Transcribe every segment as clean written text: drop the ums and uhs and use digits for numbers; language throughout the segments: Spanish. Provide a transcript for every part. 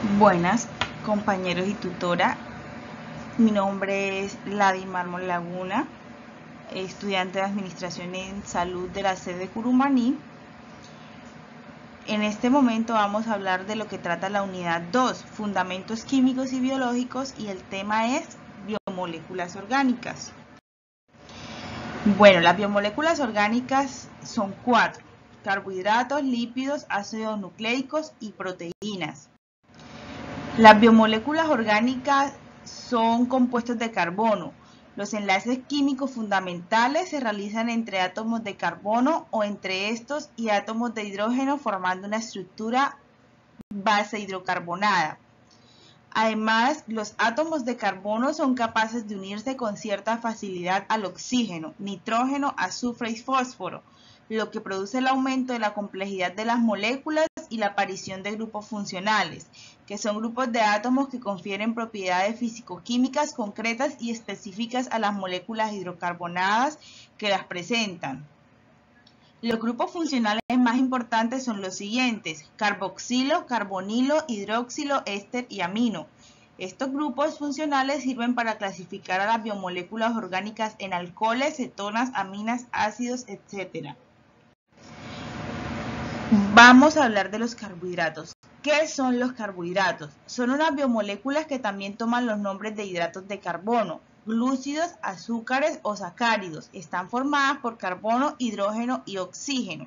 Buenas, compañeros y tutora. Mi nombre es Lady Mármol Laguna, estudiante de Administración en Salud de la sede Curumaní. En este momento vamos a hablar de lo que trata la unidad 2, Fundamentos Químicos y Biológicos, y el tema es biomoléculas orgánicas. Bueno, las biomoléculas orgánicas son 4: carbohidratos, lípidos, ácidos nucleicos y proteínas. Las biomoléculas orgánicas son compuestos de carbono. Los enlaces químicos fundamentales se realizan entre átomos de carbono o entre estos y átomos de hidrógeno, formando una estructura base hidrocarbonada. Además, los átomos de carbono son capaces de unirse con cierta facilidad al oxígeno, nitrógeno, azufre y fósforo, lo que produce el aumento de la complejidad de las moléculas y la aparición de grupos funcionales, que son grupos de átomos que confieren propiedades físico-químicas concretas y específicas a las moléculas hidrocarbonadas que las presentan. Los grupos funcionales más importantes son los siguientes: carboxilo, carbonilo, hidroxilo, éster y amino. Estos grupos funcionales sirven para clasificar a las biomoléculas orgánicas en alcoholes, cetonas, aminas, ácidos, etc. Vamos a hablar de los carbohidratos. ¿Qué son los carbohidratos? Son unas biomoléculas que también toman los nombres de hidratos de carbono, glúcidos, azúcares o sacáridos. Están formadas por carbono, hidrógeno y oxígeno.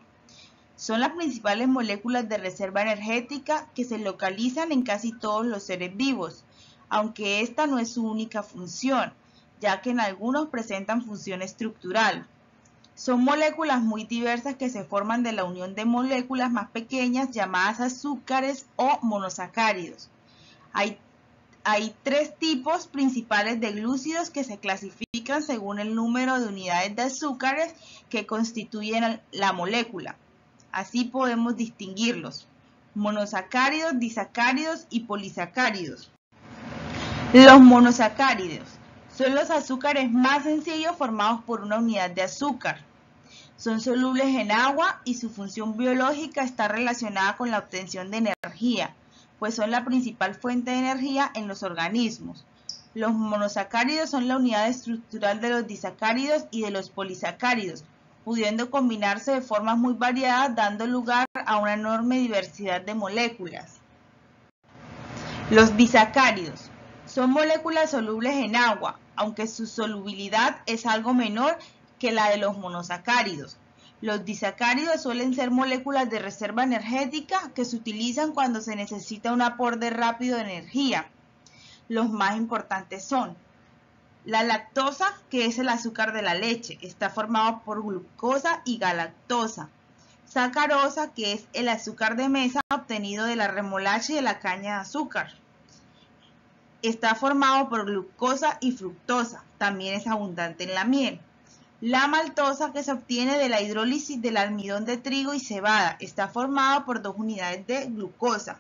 Son las principales moléculas de reserva energética que se localizan en casi todos los seres vivos, aunque esta no es su única función, ya que en algunos presentan función estructural. Son moléculas muy diversas que se forman de la unión de moléculas más pequeñas llamadas azúcares o monosacáridos. Hay 3 tipos principales de glúcidos que se clasifican según el número de unidades de azúcares que constituyen la molécula. Así podemos distinguirlos: monosacáridos, disacáridos y polisacáridos. Los monosacáridos son los azúcares más sencillos formados por una unidad de azúcar. Son solubles en agua y su función biológica está relacionada con la obtención de energía, pues son la principal fuente de energía en los organismos. Los monosacáridos son la unidad estructural de los disacáridos y de los polisacáridos, pudiendo combinarse de formas muy variadas, dando lugar a una enorme diversidad de moléculas. Los disacáridos son moléculas solubles en agua, aunque su solubilidad es algo menor que la de los monosacáridos. Los disacáridos suelen ser moléculas de reserva energética que se utilizan cuando se necesita un aporte rápido de energía. Los más importantes son la lactosa, que es el azúcar de la leche, está formado por glucosa y galactosa. Sacarosa, que es el azúcar de mesa obtenido de la remolacha y de la caña de azúcar. Está formado por glucosa y fructosa, también es abundante en la miel. La maltosa, que se obtiene de la hidrólisis del almidón de trigo y cebada, está formado por 2 unidades de glucosa.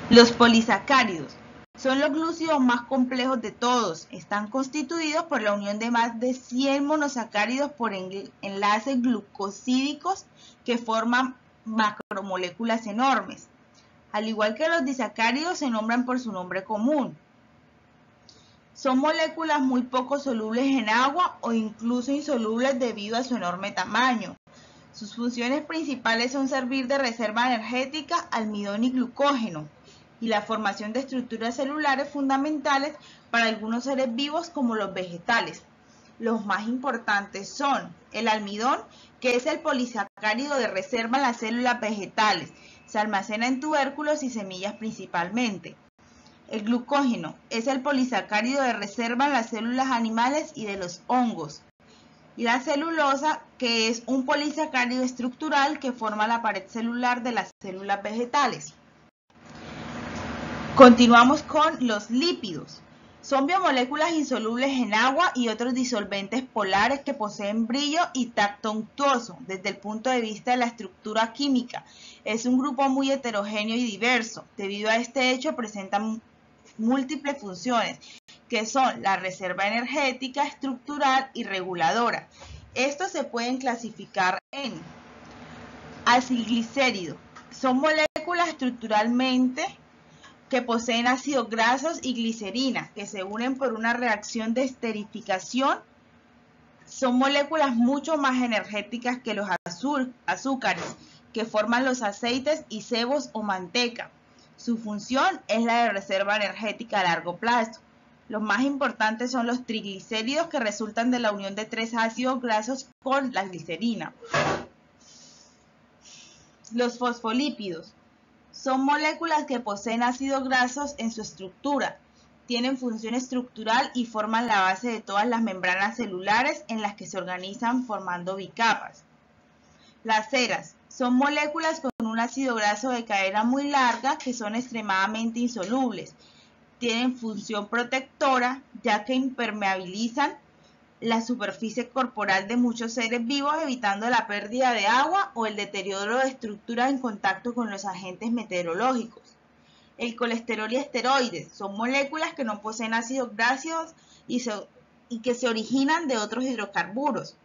Los polisacáridos son los glúcidos más complejos de todos. Están constituidos por la unión de más de 100 monosacáridos por enlaces glucosídicos que forman macromoléculas enormes. Al igual que los disacáridos, se nombran por su nombre común. Son moléculas muy poco solubles en agua o incluso insolubles debido a su enorme tamaño. Sus funciones principales son servir de reserva energética, almidón y glucógeno, y la formación de estructuras celulares fundamentales para algunos seres vivos como los vegetales. Los más importantes son el almidón, que es el polisacárido de reserva en las células vegetales. Se almacena en tubérculos y semillas principalmente. El glucógeno es el polisacárido de reserva en las células animales y de los hongos. Y la celulosa, que es un polisacárido estructural que forma la pared celular de las células vegetales. Continuamos con los lípidos. Son biomoléculas insolubles en agua y otros disolventes polares que poseen brillo y tacto untuoso desde el punto de vista de la estructura química. Es un grupo muy heterogéneo y diverso. Debido a este hecho, presentan múltiples funciones, que son la reserva energética, estructural y reguladora. Estos se pueden clasificar en acilglicéridos. Son moléculas estructuralmente que poseen ácidos grasos y glicerina, que se unen por una reacción de esterificación. Son moléculas mucho más energéticas que los azúcares, que forman los aceites y cebos o manteca. Su función es la de reserva energética a largo plazo. Los más importantes son los triglicéridos, que resultan de la unión de 3 ácidos grasos con la glicerina. Los fosfolípidos son moléculas que poseen ácidos grasos en su estructura. Tienen función estructural y forman la base de todas las membranas celulares en las que se organizan formando bicapas. Las ceras son moléculas con un ácido graso de cadena muy larga que son extremadamente insolubles. Tienen función protectora, ya que impermeabilizan la superficie corporal de muchos seres vivos, evitando la pérdida de agua o el deterioro de estructuras en contacto con los agentes meteorológicos. El colesterol y esteroides son moléculas que no poseen ácidos grasos y que se originan de otros hidrocarburos.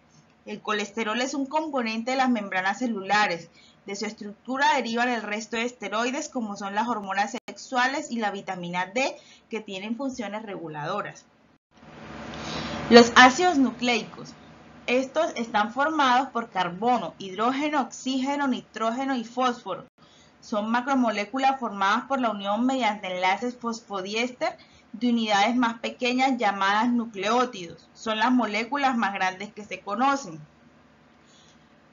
El colesterol es un componente de las membranas celulares. De su estructura derivan el resto de esteroides, como son las hormonas sexuales y la vitamina D, que tienen funciones reguladoras. Los ácidos nucleicos. Estos están formados por carbono, hidrógeno, oxígeno, nitrógeno y fósforo. Son macromoléculas formadas por la unión mediante enlaces fosfodiéster de unidades más pequeñas llamadas nucleótidos. Son las moléculas más grandes que se conocen.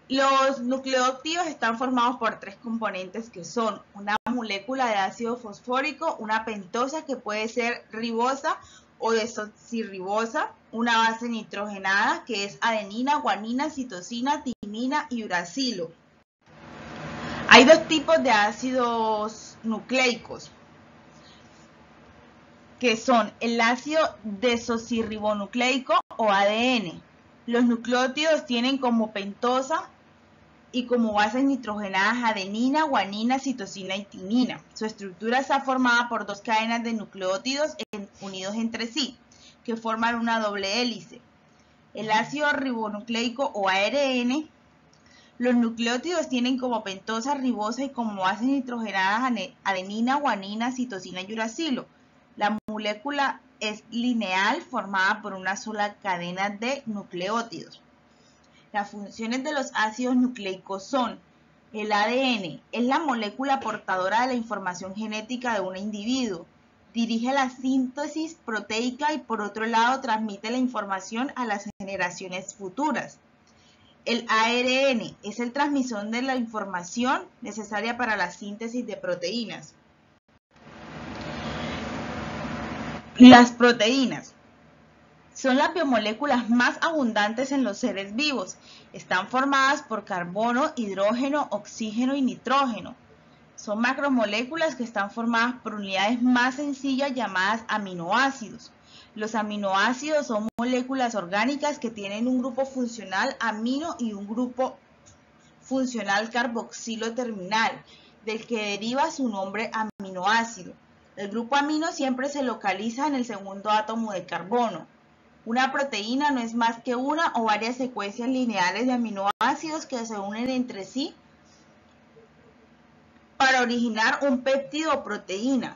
Los nucleótidos están formados por 3 componentes, que son una molécula de ácido fosfórico, una pentosa que puede ser ribosa o desoxirribosa, una base nitrogenada que es adenina, guanina, citosina, timina y uracilo. Hay 2 tipos de ácidos nucleicos, que son el ácido desoxirribonucleico o ADN. Los nucleótidos tienen como pentosa y como bases nitrogenadas adenina, guanina, citosina y timina. Su estructura está formada por 2 cadenas de nucleótidos unidos entre sí, que forman una doble hélice. El ácido ribonucleico o ARN. Los nucleótidos tienen como pentosa, ribosa y como bases nitrogenadas adenina, guanina, citosina y uracilo. La molécula es lineal, formada por una sola cadena de nucleótidos. Las funciones de los ácidos nucleicos son: el ADN es la molécula portadora de la información genética de un individuo, dirige la síntesis proteica y por otro lado transmite la información a las generaciones futuras. El ARN es el transmisor de la información necesaria para la síntesis de proteínas. Las proteínas son las biomoléculas más abundantes en los seres vivos. Están formadas por carbono, hidrógeno, oxígeno y nitrógeno. Son macromoléculas que están formadas por unidades más sencillas llamadas aminoácidos. Los aminoácidos son moléculas orgánicas que tienen un grupo funcional amino y un grupo funcional carboxilo terminal, del que deriva su nombre aminoácido. El grupo amino siempre se localiza en el segundo átomo de carbono. Una proteína no es más que una o varias secuencias lineales de aminoácidos que se unen entre sí para originar un péptido o proteína.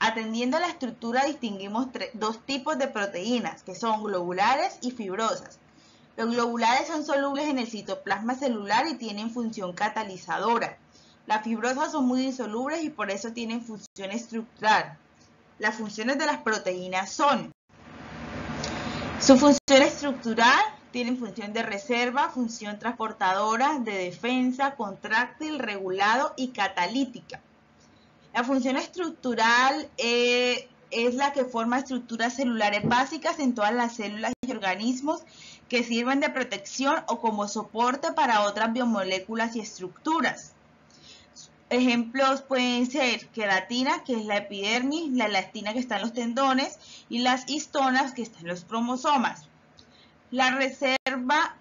Atendiendo a la estructura distinguimos 2 tipos de proteínas, que son globulares y fibrosas. Los globulares son solubles en el citoplasma celular y tienen función catalizadora. Las fibrosas son muy insolubles y por eso tienen función estructural. Las funciones de las proteínas son: su función estructural tienen función de reserva, función transportadora, de defensa, contráctil, regulado y catalítica. La función estructural es la que forma estructuras celulares básicas en todas las células y organismos que sirven de protección o como soporte para otras biomoléculas y estructuras. Ejemplos pueden ser queratina, que es la epidermis, la elastina, que está en los tendones, y las histonas, que están en los cromosomas. La reserva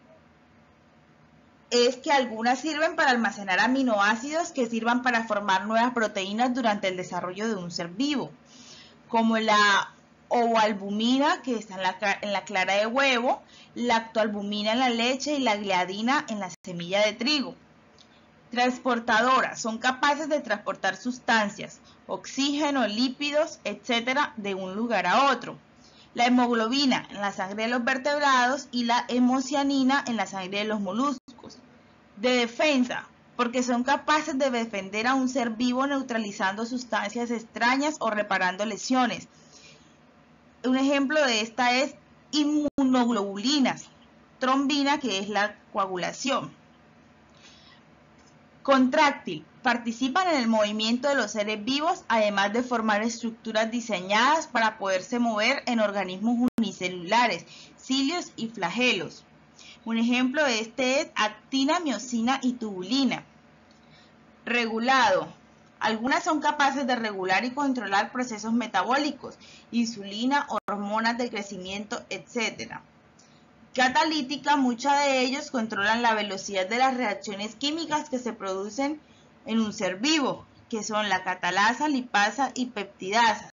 es que algunas sirven para almacenar aminoácidos que sirvan para formar nuevas proteínas durante el desarrollo de un ser vivo, como la ovoalbumina, que está en la clara de huevo, lactoalbumina en la leche y la gliadina en la semilla de trigo. Transportadoras, son capaces de transportar sustancias, oxígeno, lípidos, etc. de un lugar a otro. La hemoglobina en la sangre de los vertebrados y la hemocianina en la sangre de los moluscos. De defensa, porque son capaces de defender a un ser vivo neutralizando sustancias extrañas o reparando lesiones. Un ejemplo de esta es inmunoglobulinas, trombina, que es la coagulación. Contráctil, participan en el movimiento de los seres vivos, además de formar estructuras diseñadas para poderse mover en organismos unicelulares, cilios y flagelos. Un ejemplo de este es actina, miosina y tubulina. Regulado, algunas son capaces de regular y controlar procesos metabólicos, insulina, hormonas del crecimiento, etc. Catalítica, muchos de ellos controlan la velocidad de las reacciones químicas que se producen en un ser vivo, que son la catalasa, lipasa y peptidasa.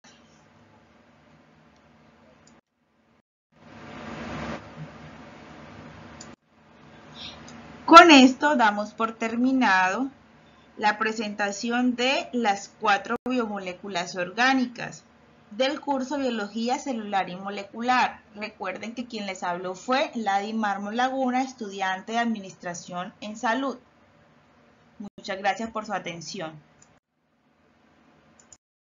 Con esto damos por terminado la presentación de las 4 biomoléculas orgánicas del curso Biología Celular y Molecular. Recuerden que quien les habló fue Lady Mármol Laguna, estudiante de Administración en Salud. Muchas gracias por su atención.